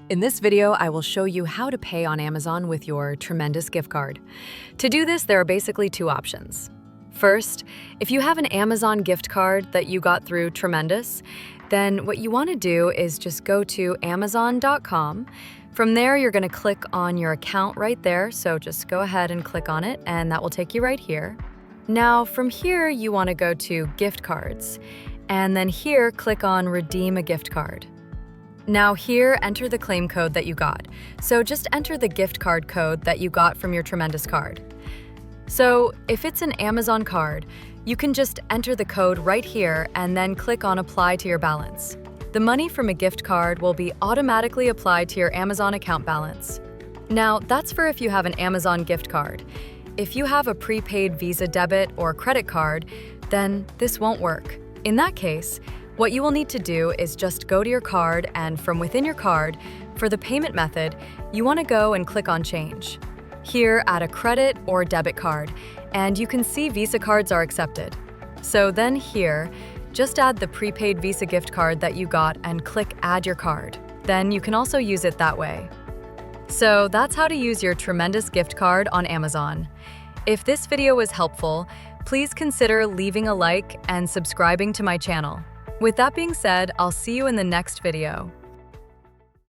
In this video, I will show you how to pay on Amazon with your Tremendous gift card. To do this, there are basically two options. First, if you have an Amazon gift card that you got through Tremendous, then what you want to do is just go to Amazon.com. From there, you're going to click on your account right there, so just go ahead and click on it, and that will take you right here. Now, from here, you want to go to Gift Cards, and then here, click on Redeem a Gift Card. Now here, enter the claim code that you got. So just enter the gift card code that you got from your Tremendous card. So if it's an Amazon card, you can just enter the code right here and then click on Apply to your balance. The money from a gift card will be automatically applied to your Amazon account balance. Now, that's for if you have an Amazon gift card. If you have a prepaid Visa debit or credit card, then this won't work. In that case, what you will need to do is just go to your card, and from within your card, for the payment method, you want to go and click on Change. Here, add a credit or debit card, and you can see Visa cards are accepted. So then here, just add the prepaid Visa gift card that you got and click Add your card. Then you can also use it that way. So that's how to use your Tremendous gift card on Amazon. If this video was helpful, please consider leaving a like and subscribing to my channel. With that being said, I'll see you in the next video.